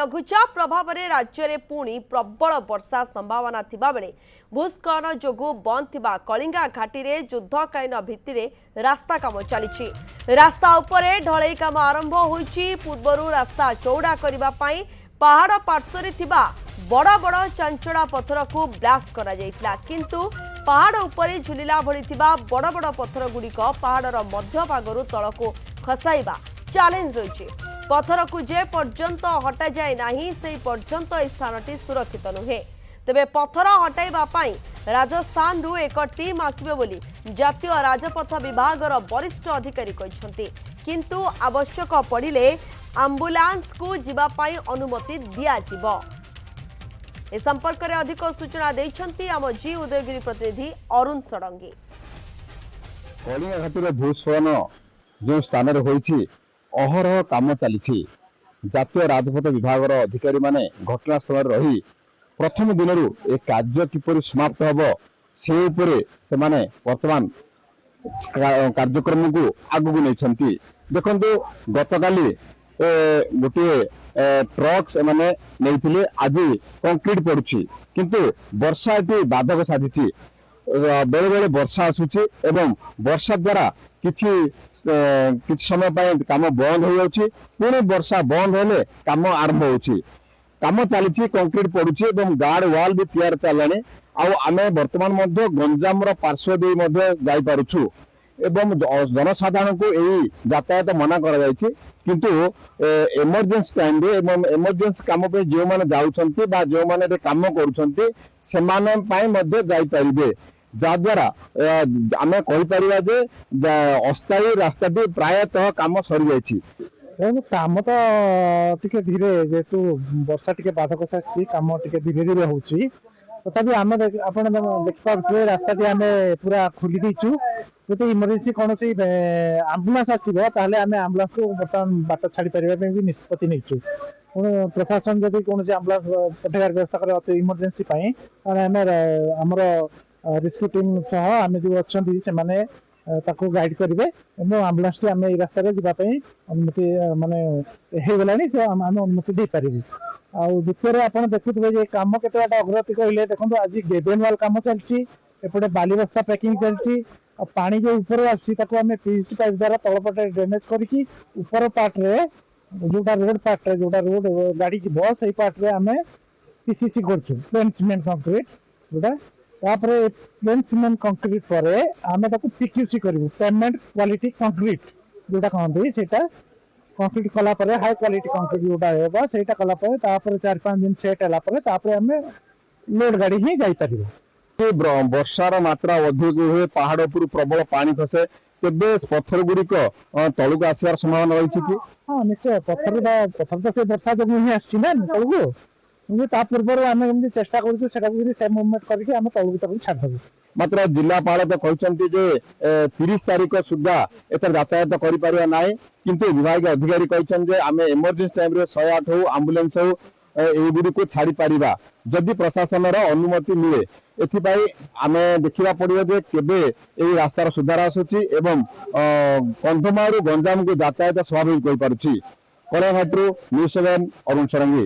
लघुचाप प्रभाव में राज्य में पुणी प्रबल वर्षा संभावना थिबा बेले भूस्खलन जोगु बंद थिबा कलिंगा घाटी रे युद्धकालीन भित्तिरे रास्ता काम चली रास्ता उपरे ढलई काम आरंभ होईची। पूर्वरु रास्ता चौड़ा करबा पई पहाड़ पार्श्वरे थिबा बड़ बड़ चंचड़ा पत्थर को ब्लास्ट करा जायतिला, किंतु पहाड़ उपरे झुलिला भली थिबा बड़ बड़ पत्थर गुड़िक पहाड़र मध्य भागरु तळको खसाइबा चैलेंज रही। पत्थर को जे पर्यंत हटा जाए नहीं से पर्यंत स्थानटी सुरक्षित नुहे। तेबे पत्थर हटाइबा पई राजस्थान रु एक टीम आसिबे बोली जातीय राजपथ विभागर वरिष्ठ अधिकारी कहछन्ती, किंतु आवश्यक पड़िले एम्बुलेंस को जिबा पई अनुमति दिया जिवो। ए संपर्क में अधिक सूचना देइछन्ती आम जी उदयगिरी प्रतिनिधि अरुण षडंगी। कलिंगा घाटी भूस्खलन जो स्थान होईछि अहरह काम चली जातीय राजपथ विभाग अधिकारी माने घटनास्थल रही प्रथम दिन ए कार्य किपरि समाप्त हम से वर्तमान कार्यक्रम को आगू नहीं देखु। गतकाली गोटे ट्रक से नहीं आज कंक्रीट पड़ुछि, किंतु वर्षा ये बाधक साधी बेले बेले वर्षा आसुछि एवं वर्षा द्वारा किछि समय काम बंद हो जाउछि, पुणी वर्षा बंद होले काम आरंभ होछि। काम चली कंक्रीट पड़ुछि एवं गार्ड वाल भी तैयार चलानी। आमे वर्तमान मध्य गंजाम पार्श्व दे जाई पारुछु एवं जनसाधारण को यही यातायात मना करा जायछि, किंतु इमरजेंसी टाइम रे एवं इमरजेंसी काम पे जो माने जाउछन्ती बा जो माने काम करूछन्ती सेमाने पई मध्य जाई परिबे, जद्वारा आम कहीपर अस्थायी रास्ता प्रायतः काम सरी जाइए। काम तो टिके धीरे जेतु वर्षा टिके बाधक सासी काम टिके धीरे धीरे होउछि, तथापि आम आपण देखिए रास्ता टी आम पूरा खोली देचु। जो इमरजेंसी कौन आम्बुलांस आसो ताहले आम आम्बुलांस को बर्तमान बाट छाड़ी पारे भी निष्पत्ति नहीं। प्रशासन जब कौन आम्बुलांस पठेबार व्यवस्था करे इमरजेंसी आम आमर रेस्क्यू टीम सह आम जो अच्छा से गाइड करेंगे और आम्बुलांस टी आम रास्तार जावाई अनुमति माने होगला से आम अनुमति दे पारे। द्वितीय आप देखुए कम के अग्रगति कहले देखो आज गेबेन वाल कम चलती एपटे बाली बस्ता पैकिंग चलती पानी जो ऊपर आम पीसी पाइप द्वारा तलपटे ड्रेनेज करके ऊपर पार्ट रे जोटा रोड पार्ट रे जोटा रोड गाड़ी की बस सही पार्ट रे आम पीसीसी करछु प्लेन सीमेंट कंक्रीट जोटा तापर प्लेन सीमेंट कंक्रीट पर आम पीक्यूसी करूँ पेमेंट क्वालिटी कंक्रीट जोटा कहते सेटा कंक्रीट कला हाई क्वालिटी कंक्रीट जोटा होगा सेटा कला 4-5 दिन सेट है आम लोड गाड़ी ही जापर। वर्षार मात्रा अधिक हुए पहाड़ उपर प्रबल पानी खसे तेबे पत्थर गुड़िक तलू आसबार संभावना रही कि? हाँ निश्चय पत्थर तो से वर्षा जो ही आसना तलू ता पूर्व आम चेष्टा कर मुवमेंट करके आम तलू छाड़देबू। मात्र जिलापाल तो कहते 30 तारीख सुधा एथर यातायात कर ना, किंतु विभाग अधिकारी कहते आम इमरजेंसी टाइम 108 हो आम्बुलेंस हो युड़ी को छाड़ी पारिबा जदि प्रशासन अनुमति मिले। एथिपाई आम देखा पड़ो जे केबे एई रास्तार सुधार आसुची एवं कंधमाल गंजाम को यातायात स्वाभाविक हो पारुछि। कलाघाटू न्यूज 7 अरुण षडंगी।